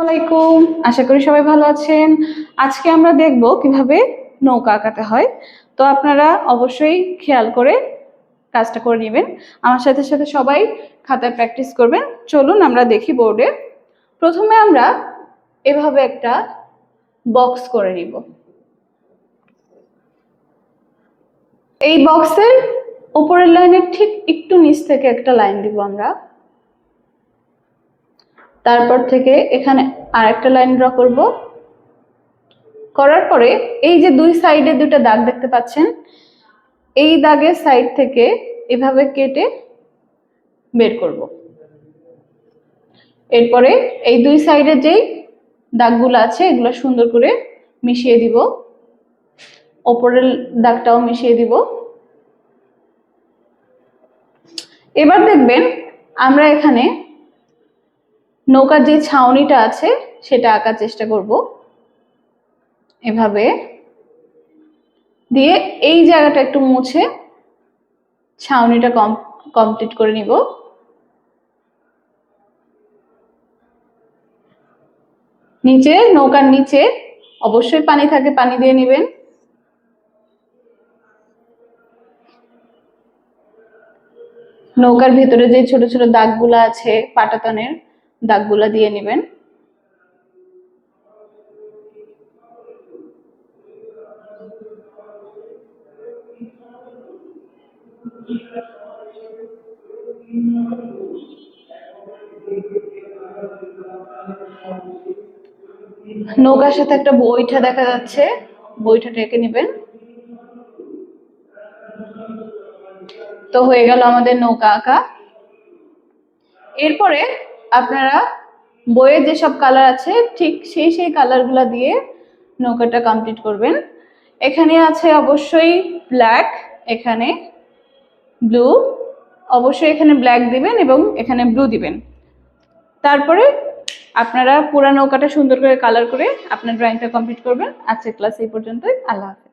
আলাইকুম, আশা করি সবাই ভালো আছেন। আজকে আমরা দেখব কিভাবে নৌকা আঁকাতে হয়। তো আপনারা অবশ্যই খেয়াল করে কাজটা করে নেবেন। আমার সাথে সাথে সবাই খাতায় প্র্যাকটিস করবেন। চলুন আমরা দেখি বোর্ডে। প্রথমে আমরা এভাবে একটা বক্স করে নিব। এই বক্সের উপরের লাইনের ঠিক একটু নিচ থেকে একটা লাইন দিব আমরা। তারপর থেকে এখানে আরেকটা লাইন ড্র করব। করার পরে এই যে দুই সাইডে দুটো দাগ দেখতে পাচ্ছেন, এই দাগের সাইড থেকে এভাবে কেটে বের করব। এরপরে এই দুই সাইডে যেই দাগগুলো আছে এগুলো সুন্দর করে মিশিয়ে দিব, ওপরের দাগটাও মিশিয়ে দিব। এবার দেখবেন আমরা এখানে নৌকার যে ছাউনিটা আছে সেটা আঁকার চেষ্টা করব। এভাবে দিয়ে এই জায়গাটা একটু মুছে ছাউনিটা কমপ্লিট করে নিব। নিচে নৌকার নিচে অবশ্যই পানি থাকে, পানি দিয়ে নেবেন। নৌকার ভিতরে যে ছোট ছোট দাগগুলা আছে পাটাতনের দাগগুলা দিয়ে নেবেন। নৌকার সাথে একটা বৈঠা দেখা যাচ্ছে, বৈঠাটা এঁকে নেবেন। তো হয়ে গেল আমাদের নৌকা আঁকা। এরপরে আপনারা বইয়ে যেসব কালার আছে ঠিক সেই কালারগুলা দিয়ে নৌকাটা কমপ্লিট করবেন। এখানে আছে অবশ্যই ব্ল্যাক, এখানে ব্লু, অবশ্যই এখানে ব্ল্যাক দিবেন এবং এখানে ব্লু দিবেন। তারপরে আপনারা পুরা নৌকাটা সুন্দর করে কালার করে আপনার ড্রয়িংটা কমপ্লিট করবেন। আজকের ক্লাস এই পর্যন্তই। আল্লাহ হাফেজ।